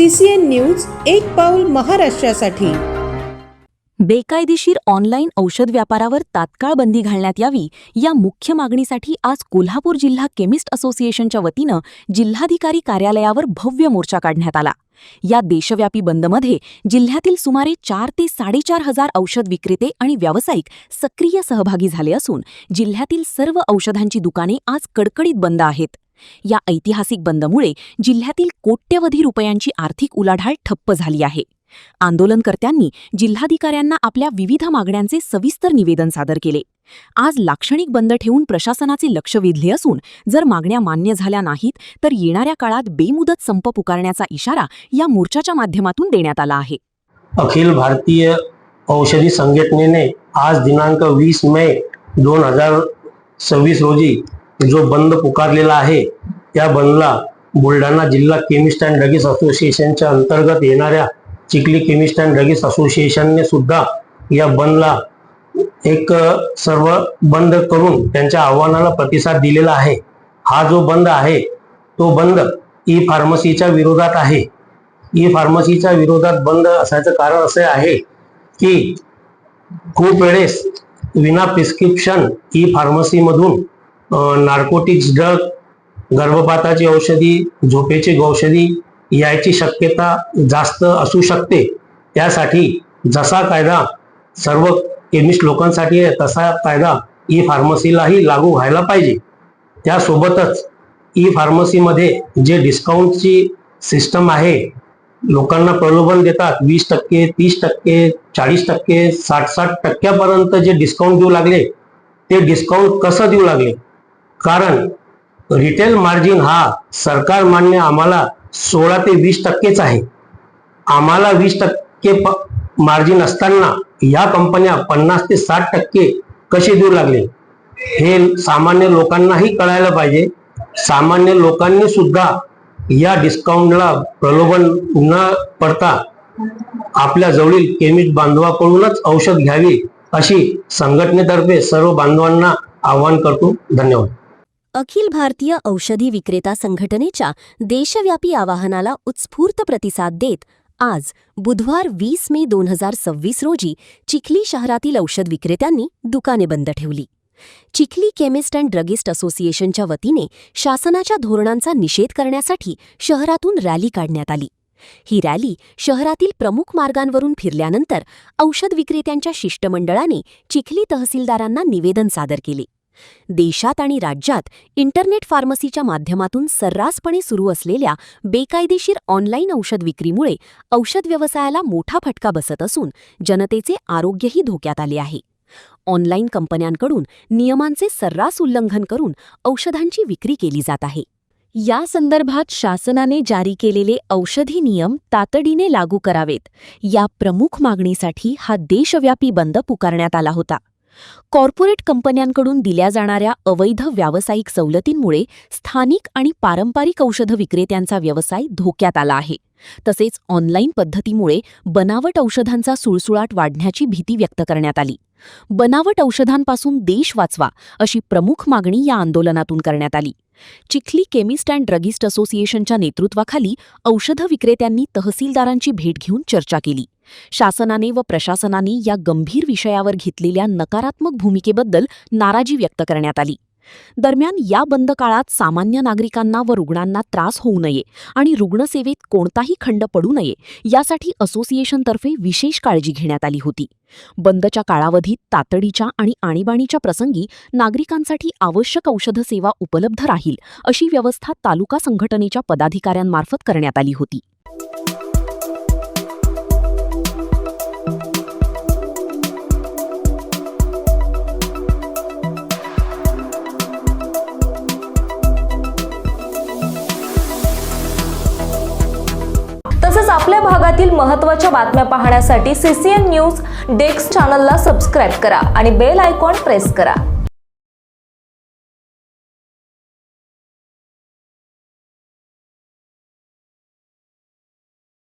CCN news एक पाऊल महाराष्ट्रासाठी। बेकायदेशीर ऑनलाईन औषध व्यापारावर तात्काळ बंदी घालण्यात यावी या मुख्य मागणीसाठी आज कोल्हापूर जिल्हा केमिस्ट असोसिएशनच्या वतीनं जिल्हाधिकारी कार्यालयावर भव्य मोर्चा काढण्यात आला। या देशव्यापी बंदमध्ये जिल्ह्यातील सुमारे 4 ते 4.5 हजार औषध विक्रेते आणि व्यावसायिक सक्रिय सहभागी झाले असून जिल्ह्यातील सर्व औषधांची दुकाने आज कडकडीत बंद आहेत। या ऐतिहासिक बंदमुळे जिल्ह्यातील कोट्यवधी रुपयांची आर्थिक उलाढाल ठप्प झाली आहे। आंदोलनकर्त्यांनी जिल्हाधिकाऱ्यांना आपल्या विविध मागण्यांचे सविस्तर निवेदन सादर केले। आज लाक्षणिक बंद ठेवून प्रशासनाचे लक्ष वेधले असून जर मागण्या मान्य झाल्या नाहीत तर येणाऱ्या काळात बेमुदत संप पुकारण्याचा इशारा या मोर्चाच्या माध्यमातून देण्यात आला आहे। अखिल भारतीय औषधी संघटनेने आज दिनांक 20 मे 2026 रोजी जो बंद पुकारलेला आहे, त्या बंदला बुलढाणा जिल्हा केमिस्ट अँड ड्रगिस्ट असोसिएशनच्या अंतर्गत येणाऱ्या चिखली केमिस्ट अँड ड्रगिस्ट असोसिएशनने सुद्धा या बंदला एक सर्व बंद करून त्यांच्या आव्हानाला प्रतिसाद दिलेला आहे। हा जो बंद आहे तो बंद ई फार्मसीच्या विरोधात आहे। ई फार्मसीच्या विरोधात बंद असायचं कारण असे आहे की खूप वेळेस विना प्रिस्क्रिप्शन ई फार्मसी मधून नार्कोटिक्स ड्रग, गर्भपाताची औषधी, झोपेची औषधी याची शक्यता जास्त असू शकते। त्यासाठी जसा कायदा सर्व केमिस्ट लोकांसाठी आहे तसा कायदा ई फार्मसीलाही लागू व्हायला पाहिजे। त्यासोबतच ई फार्मसीमध्ये जे डिस्काउंटची सिस्टम आहे, लोकांना प्रलोभन देतात 20%, 30%, 40%, 60% जे डिस्काउंट देऊ लागले, ते डिस्काउंट कसं देऊ लागले? कारण रिटेल मार्जिन हा सरकार मान्य आम्हाला 16 ते 20% आहे। आम्हाला 20% मार्जिन असताना या कंपन्या 50 ते 60% कशी देऊ लागले, हे सामान्य लोकांनाही कळायला पाहिजे। सामान्य लोकांनी सुद्धा या डिस्काउंटला प्रलोभन न पडता आपल्या जवळील केमिस्ट बांधवाकडूनच औषध घ्यावी अशी संघटनेतर्फे सर्व बांधवांना आवाहन करतो। धन्यवाद। अखिल भारतीय औषधी विक्रेता संघटनेच्या देशव्यापी आवाहनाला उत्स्फूर्त प्रतिसाद देत आज बुधवार 20 मे 2026 रोजी चिखली शहरातील औषध विक्रेत्यांनी दुकाने बंद ठेवली। चिखली केमिस्ट अँड ड्रगिस्ट असोसिएशनच्या वतीने शासनाच्या धोरणांचा निषेध करण्यासाठी शहरातून रॅली काढण्यात आली। ही रॅली शहरातील प्रमुख मार्गांवरून फिरल्यानंतर औषध विक्रेत्यांच्या शिष्टमंडळाने चिखली तहसीलदारांना निवेदन सादर केले। देशात आणि राज्यात इंटरनेट फार्मसीच्या माध्यमातून सर्रासपणे सुरू असलेल्या बेकायदेशीर ऑनलाईन औषध विक्रीमुळे औषध व्यवसायाला मोठा फटका बसत असून जनतेचे आरोग्यही धोक्यात आले आहे। ऑनलाईन कंपन्यांकडून नियमांचे सर्रास उल्लंघन करून औषधांची विक्री केली जात आहे। या संदर्भात शासनाने जारी केलेले औषधी नियम तातडीने लागू करावेत या प्रमुख मागणीसाठी हा देशव्यापी बंद पुकारण्यात आला होता। कॉर्पोरेट कंपन्यांकडून दिल्या जाणाऱ्या अवैध व्यावसायिक सवलतींमुळे स्थानिक आणि पारंपरिक औषध विक्रेत्यांचा व्यवसाय धोक्यात आला आहे। तसेच ऑनलाईन पद्धतीमुळे बनावट औषधांचा सुळसुळाट वाढण्याची भीती व्यक्त करण्यात आली। बनावट औषधांपासून देश वाचवा अशी प्रमुख मागणी या आंदोलनातून करण्यात आली। चिखली केमिस्ट अँड ड्रगिस्ट असोसिएशनच्या नेतृत्वाखाली औषध विक्रेत्यांनी तहसीलदारांची भेट घेऊन चर्चा केली। शासनाने व प्रशासनाने या गंभीर विषयावर घेतलेल्या नकारात्मक भूमिकेबद्दल नाराजी व्यक्त करण्यात आली। दरम्यान या बंद काळात सामान्य नागरिकांना व रुग्णांना त्रास होऊ नये आणि रुग्णसेवेत कोणताही खंड पडू नये यासाठी असोसिएशनतर्फे विशेष काळजी घेण्यात आली होती। बंदच्या काळावधीत तातडीच्या आणि आणीबाणीच्या प्रसंगी नागरिकांसाठी आवश्यक औषध सेवा उपलब्ध राहील अशी व्यवस्था तालुका संघटनेच्या पदाधिकाऱ्यांमार्फत करण्यात आली होती। तसेच आपल्या भागातील महत्त्वाच्या बातम्या पाहण्यासाठी CCN न्यूज डेस्क चॅनलला सबस्क्राइब करा आणि बेल आयकॉन प्रेस करा।